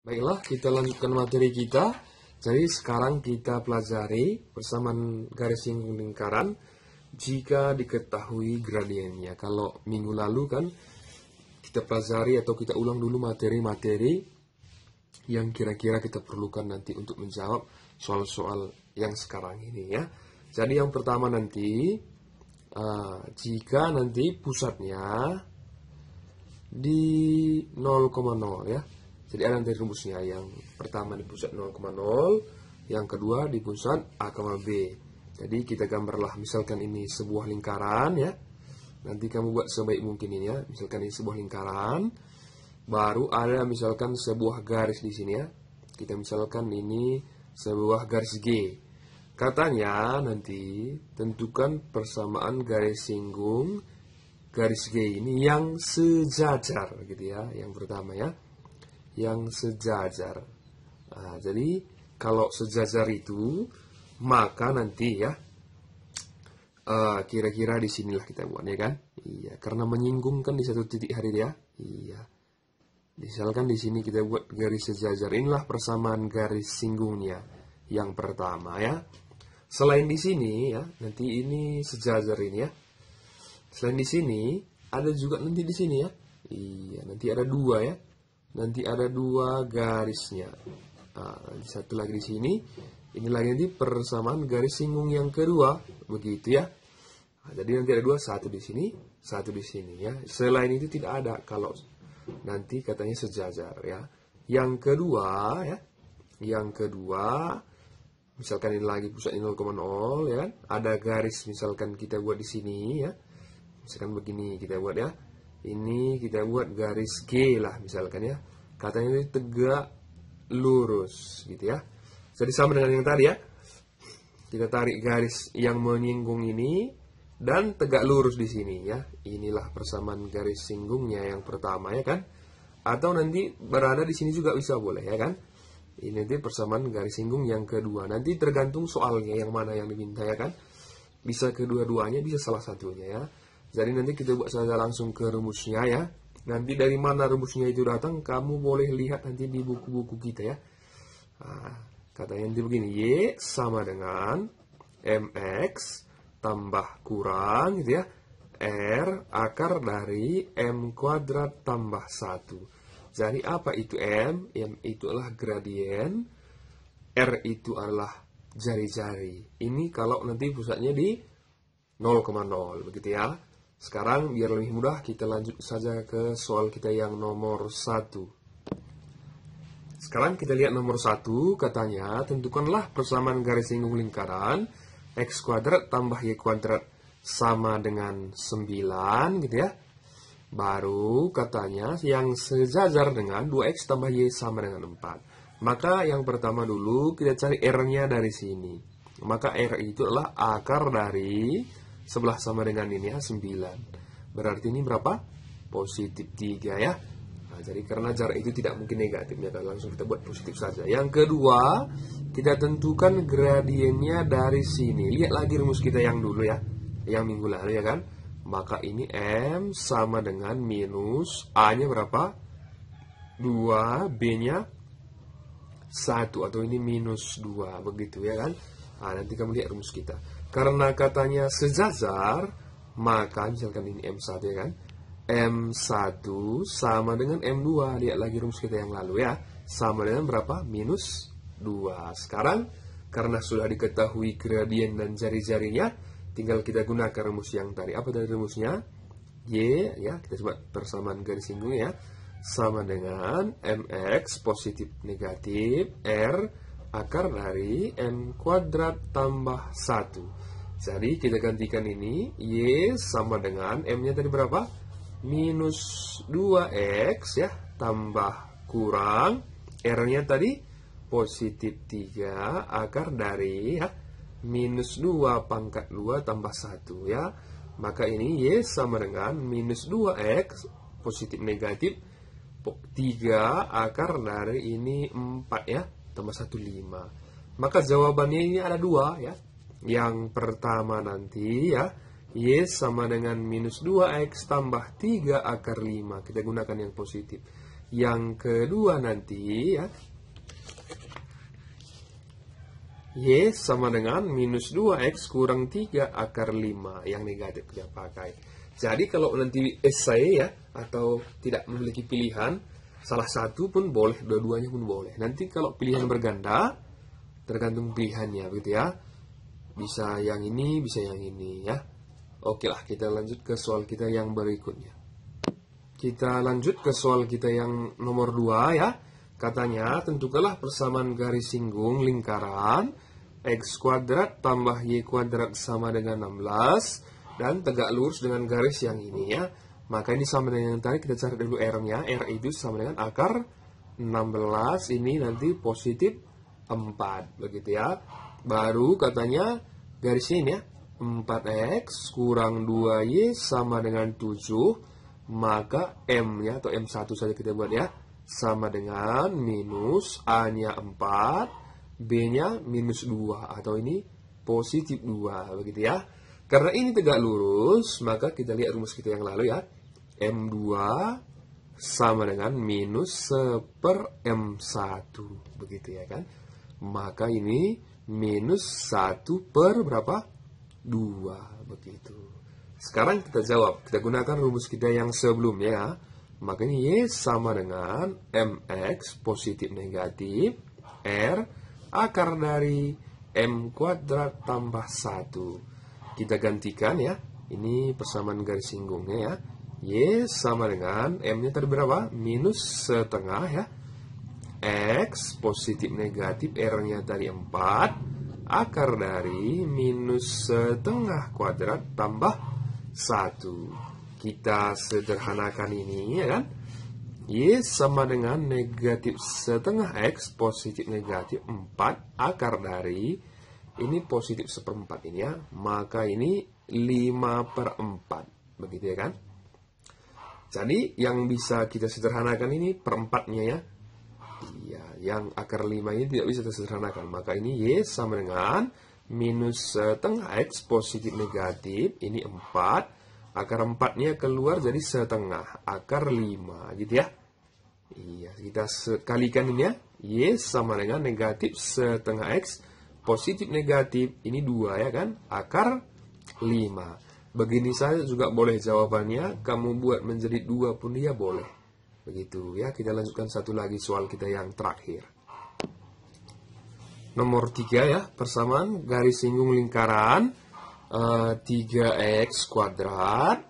Baiklah, kita lanjutkan materi kita. Jadi sekarang kita pelajari persamaan garis singgung lingkaran jika diketahui gradiennya. Kalau minggu lalu kan kita pelajari atau kita ulang dulu materi-materi yang kira-kira kita perlukan nanti untuk menjawab soal-soal yang sekarang ini ya. Jadi yang pertama nanti, jika nanti pusatnya di 0,0 ya. Jadi ada nanti rumusnya, yang pertama di pusat 0,0, yang kedua di pusat A, B. Jadi kita gambarlah, misalkan ini sebuah lingkaran ya. Nanti kamu buat sebaik mungkin ini ya. Misalkan ini sebuah lingkaran, baru ada misalkan sebuah garis di sini ya. Kita misalkan ini sebuah garis G. Katanya nanti tentukan persamaan garis singgung garis G ini yang sejajar gitu ya. Yang pertama ya, yang sejajar. Nah, jadi kalau sejajar itu maka nanti ya kira-kira di sinilah kita buat ya kan. Iya, karena menyinggung kan di satu titik hari ya. Iya. Misalkan di sini kita buat garis sejajar. Inilah persamaan garis singgungnya yang pertama ya. Selain di sini ya, nanti ini sejajar ini ya. Selain di sini ada juga nanti di sini ya. Iya, nanti ada dua ya. Nanti ada dua garisnya. Nah, satu lagi di sini. Ini lagi nanti persamaan garis singgung yang kedua, begitu ya. Nah, jadi nanti ada dua, satu di sini, satu di sini ya. Selain itu tidak ada kalau nanti katanya sejajar ya. Yang kedua ya. Yang kedua, misalkan ini lagi pusat 0,0 ya kan. Ada garis misalkan kita buat di sini ya. Misalkan begini kita buat ya. Ini kita buat garis G lah misalkan ya. Katanya ini tegak lurus gitu ya. Jadi sama dengan yang tadi ya. Kita tarik garis yang menyinggung ini dan tegak lurus di sini ya. Inilah persamaan garis singgungnya yang pertama ya kan. Atau nanti berada di sini juga bisa boleh ya kan. Ini nanti persamaan garis singgung yang kedua. Nanti tergantung soalnya yang mana yang diminta ya kan. Bisa kedua-duanya, bisa salah satunya ya. Jadi nanti kita buat saja langsung ke rumusnya ya. Nanti dari mana rumusnya itu datang, kamu boleh lihat nanti di buku-buku kita ya. Nah, katanya nanti begini, Y sama dengan MX tambah kurang gitu ya. R akar dari M kuadrat tambah 1. Jadi apa itu M? M itu adalah gradien. R itu adalah jari-jari. Ini kalau nanti pusatnya di 0,0 begitu ya. Sekarang biar lebih mudah kita lanjut saja ke soal kita yang nomor 1. Sekarang kita lihat nomor 1, katanya tentukanlah persamaan garis singgung lingkaran X kuadrat tambah Y kuadrat sama dengan 9 gitu ya. Baru katanya yang sejajar dengan 2X tambah Y sama dengan 4. Maka yang pertama dulu kita cari R-nya dari sini. Maka R itu adalah akar dari sebelah sama dengan ini ya, 9. Berarti ini berapa? Positif 3 ya. Nah, jadi karena jarak itu tidak mungkin negatif ya, langsung kita buat positif saja. Yang kedua, kita tentukan gradiennya dari sini. Lihat lagi rumus kita yang dulu ya, yang minggu lalu ya kan. Maka ini M sama dengan minus A-nya berapa? 2, B-nya 1, atau ini minus 2, begitu ya kan. Nah, nanti kamu lihat rumus kita. Karena katanya sejajar, maka misalkan ini M1 ya kan. M1 sama dengan M2. Lihat lagi rumus kita yang lalu ya. Sama dengan berapa? Minus 2. Sekarang, karena sudah diketahui gradien dan jari-jarinya, tinggal kita gunakan rumus yang tadi. Apa tadi rumusnya? Y ya, kita coba persamaan garis singgung ya. Sama dengan MX positif negatif R akar dari M kuadrat tambah 1. Jadi kita gantikan ini, Y sama dengan M-nya tadi berapa? Minus 2X ya, tambah kurang R-nya tadi positif 3 akar dari ya, minus 2 pangkat 2 tambah 1 ya. Maka ini Y sama dengan minus 2X positif negatif 3 akar dari ini 4 ya, tambah 1, 5. Maka jawabannya ini ada 2 ya. Yang pertama nanti ya, Y sama dengan minus 2X tambah 3 akar 5. Kita gunakan yang positif. yang kedua nanti ya, Y sama dengan minus 2X kurang 3 akar 5 yang negatif kita pakai. Jadi kalau nanti esai ya, atau tidak memiliki pilihan, salah satu pun boleh, dua-duanya pun boleh. Nanti kalau pilihan berganda, tergantung pilihannya gitu ya. Bisa yang ini, bisa yang ini ya. Oke lah, kita lanjut ke soal kita yang berikutnya. Kita lanjut ke soal kita yang nomor 2 ya. Katanya, tentukanlah persamaan garis singgung lingkaran X kuadrat tambah Y kuadrat sama dengan 16 dan tegak lurus dengan garis yang ini ya. Maka ini sama dengan yang tadi, kita cari dulu R-nya. R itu sama dengan akar 16, ini nanti positif 4 begitu ya. Baru katanya garis ini ya, 4X kurang 2Y sama dengan 7, maka M-nya atau M1 saja kita buat ya, sama dengan minus A-nya 4, B-nya minus 2, atau ini positif 2, begitu ya. Karena ini tegak lurus, maka kita lihat rumus kita yang lalu ya. M2 sama dengan minus 1 M1, begitu ya kan. Maka ini minus 1 per berapa? 2, begitu. Sekarang kita jawab, kita gunakan rumus kita yang sebelumnya ya. Maka ini Y sama dengan MX positif negatif R akar dari M kuadrat tambah 1. Kita gantikan ya. Ini persamaan garis singgungnya ya. Y sama dengan M-nya tadi berapa? Minus setengah ya. X positif negatif R-nya tadi 4 akar dari minus setengah kuadrat tambah 1. Kita sederhanakan ini ya kan. Y sama dengan negatif setengah X positif negatif 4 akar dari, ini positif 1/4 ini ya, maka ini 5/4 begitu ya kan. Jadi yang bisa kita sederhanakan ini perempatnya ya. Iya, yang akar 5 ini tidak bisa kita sederhanakan, maka ini Y sama dengan minus setengah X positif negatif, ini 4 akar 4-nya keluar jadi setengah akar 5 gitu ya. Iya, kita kalikan ini ya. Y sama dengan negatif setengah X positif negatif, ini 2 ya kan, akar 5. Begini saja juga boleh jawabannya, kamu buat menjadi 2 pun dia boleh. Begitu ya, kita lanjutkan satu lagi soal kita yang terakhir. Nomor 3 ya, persamaan garis singgung lingkaran 3X kuadrat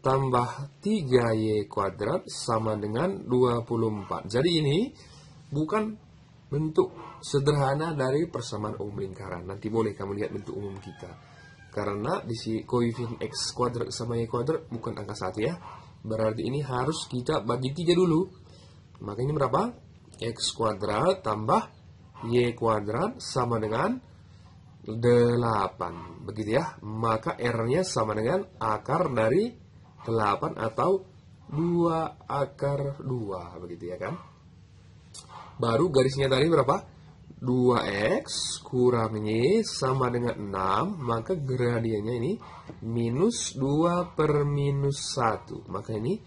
tambah 3Y kuadrat sama dengan 24. Jadi ini bukan bentuk sederhana dari persamaan umum lingkaran. Nanti boleh kamu lihat bentuk umum kita. Karena di si koefisien X kuadrat sama Y kuadrat bukan angka 1 ya. Berarti ini harus kita bagi 3 dulu. Maka ini berapa? X kuadrat tambah Y kuadrat sama dengan 8, begitu ya. Maka R-nya sama dengan akar dari 8 atau 2 akar 2, begitu ya kan. Baru garisnya tadi berapa? 2X kurang Y sama dengan 6, maka gradiennya ini minus 2 per minus 1. Maka ini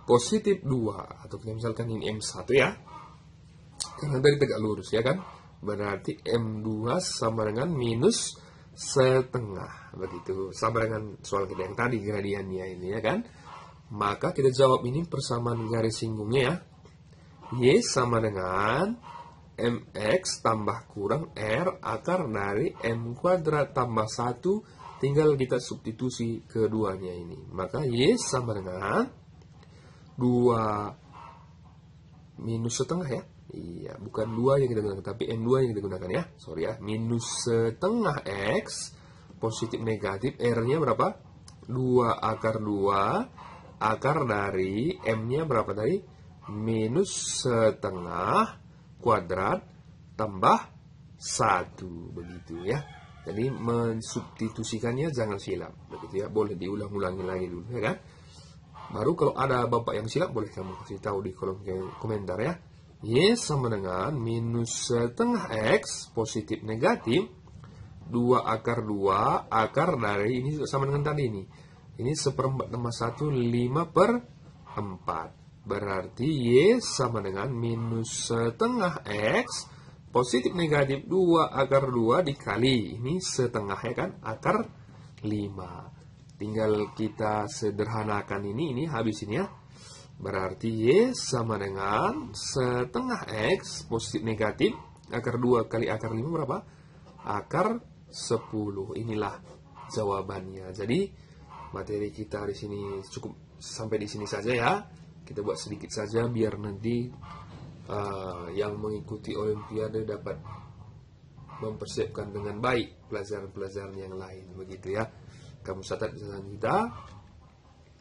positif 2, atau kita misalkan ini M1 ya. Karena dari tegak lurus ya kan. Berarti M2 sama dengan minus setengah, begitu. Sama dengan soal kita yang tadi, gradiennya ini ya kan. Maka kita jawab ini persamaan garis singgungnya ya. Y sama dengan MX tambah kurang R akar dari M kuadrat tambah 1. Tinggal kita substitusi keduanya ini. Maka Y sama dengan 2 minus setengah ya. Iya, bukan 2 yang kita gunakan, tapi M2 yang kita gunakan ya. Sorry ya, minus setengah X positif negatif, R-nya berapa? 2 akar 2 akar dari M-nya berapa tadi? Minus setengah kuadrat tambah 1, begitu ya. Jadi mensubstitusikannya jangan silap, begitu ya. Boleh diulang-ulangi lagi dulu ya kan. Baru kalau ada bapak yang silap, boleh kamu kasih tahu di kolom komentar ya. Y sama dengan minus setengah X positif negatif 2 akar 2 akar dari, ini sama dengan tadi ini. Ini 1/4 tambah 1, 5/4. Berarti Y sama dengan minus setengah X positif negatif 2 akar 2 dikali. Ini setengahnya kan akar 5. Tinggal kita sederhanakan ini habis ini ya. Berarti Y sama dengan setengah X positif negatif akar 2 kali akar 5 berapa? Akar 10. Inilah jawabannya. Jadi materi kita di sini cukup sampai di sini saja ya. Kita buat sedikit saja biar nanti yang mengikuti Olimpiade dapat mempersiapkan dengan baik pelajaran-pelajaran yang lain. Begitu ya. Kamu catat catatan kita.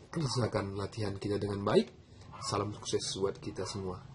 Kerjakan latihan kita dengan baik. Salam sukses buat kita semua.